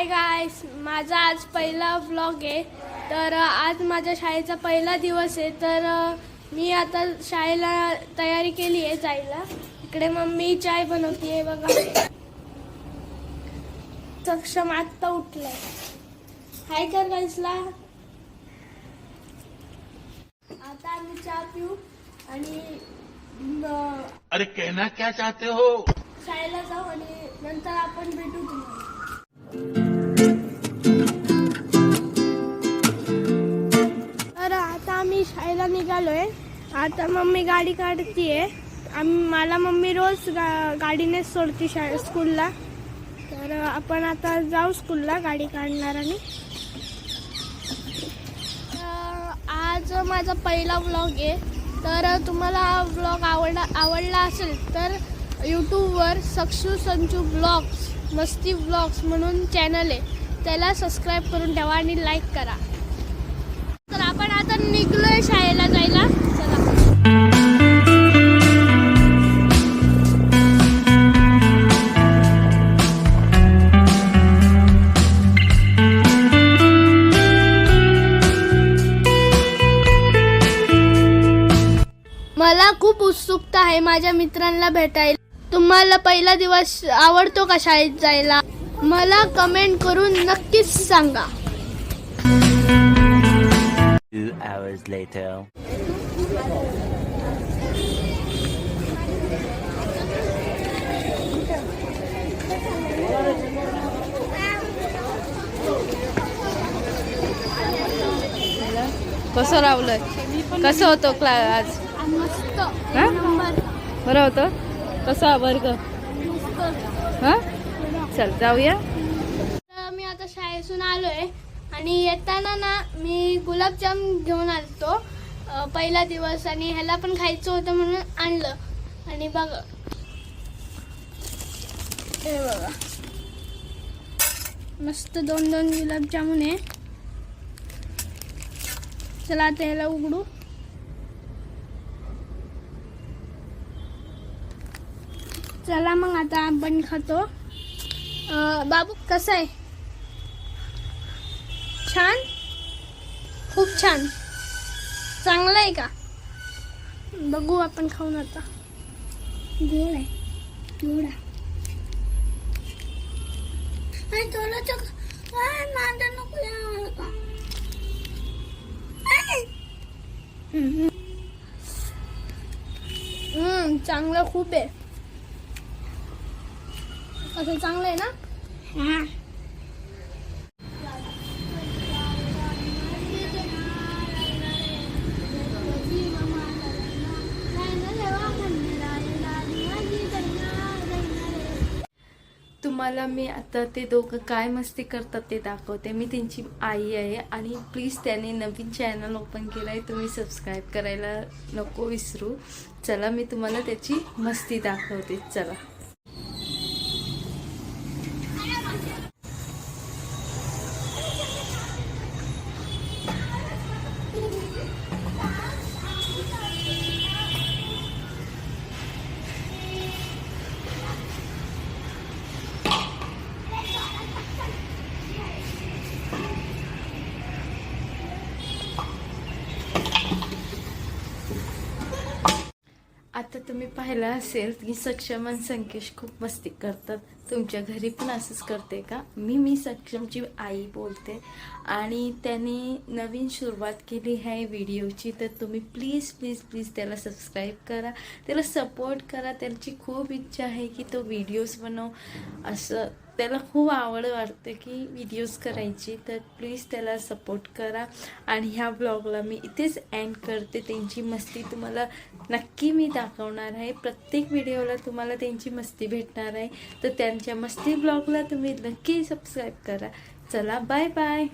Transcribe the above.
Hi guys, माझा आज पहिला व्लॉग आहे। तर आज माझ्या शाळेचा पहिला दिवस आहे। तर मी आता शाळेला तयारी केली आहे जायला। इकडे मम्मी चाय बनवते बघा। सक्षम आता उठलाय। हाय कर गाइसला। आता आम्ही चहा पिऊ आणि अरे कहना क्या चाहते हो? शाळेला जाऊ आणि नंतर आपण भेटू तुम्हाला। तर आता आम्ही शाळेला निघालोय। आता मम्मी गाडी काढतीये। मला मम्मी रोज गाडीने सोडते स्कूलला। तर आपण आता जाऊ स्कूलला गाडी काढणार। आणि आज माझा पहिला व्लॉग आहे। तर तुम्हाला हा व्लॉग आवडला असेल तर यूट्यूबवर सक्षू संचू ब्लॉग्स मस्ती ब्लॉग्स म्हणून चॅनल आहे, त्याला सबस्क्राईब करून ठेवा आणि लाईक करा। तर आपण आता निघलोय शाळेला जायला। चला मला खूप उत्सुकता आहे माझ्या मित्रांना भेटायला। तुम्हाला पहिला दिवस आवडतो का शाळेत जायला? मला कमेंट करून नक्कीच सांगा। 2 hours later. कसं रावलं? कसं होतं क्लास आज? मस्त हा? नंबर बरं होतं? कसा वर्ग? हा चल जाऊया। तर मी आता शाळेतून आलोय आणि येताना ना मी गुलाबजाम घेऊन आलतो। पहिला दिवस आणि ह्याला पण खायचं होतं म्हणून आणलं। आणि बघा हे बघा मस्त 2 गुलाबजामुन आहे। चला आता ह्याला उघडू। चला मग आता आपण खातो। बाबू कसं आहे? छान, खूप छान, चांगलं आहे का? बघू आपण खाऊन आता। गोड आहे, गोड आहे। चांगलं खूप आहे। असं चांगलं आहे ना? तुम्हाला मी आता ते दोघं काय मस्ती करतात ते दाखवते। मी त्यांची आई आहे आणि प्लीज त्याने नवीन चॅनल ओपन केलं आहे, तुम्ही सबस्क्राईब करायला नको विसरू। चला मी तुम्हाला त्याची मस्ती दाखवते। चला आता तुम्ही पाहिलं असेल की सक्षम आणि संकेश खूप मस्ती करतात। तुमच्या घरी पण असंच करते का? मी सक्षमची आई बोलते आणि त्याने नवीन सुरुवात केली आहे व्हिडिओची। तर तुम्ही प्लीज प्लीज प्लीज त्याला सबस्क्राईब करा, त्याला सपोर्ट करा। त्याची खूप इच्छा आहे की तो व्हिडिओज बनव, असं त्याला खूप आवड वाटते की व्हिडिओज करायची। तर प्लीज त्याला सपोर्ट करा। आणि ह्या ब्लॉगला मी इथेच एंड करते। त्यांची मस्ती तुम्हाला नक्की मी दाखवणार आहे। प्रत्येक व्हिडिओला तुम्हाला त्यांची मस्ती भेटणार आहे। तर त्यांच्या मस्ती ब्लॉगला तुम्ही नक्की सबस्क्राईब करा। चला बाय बाय।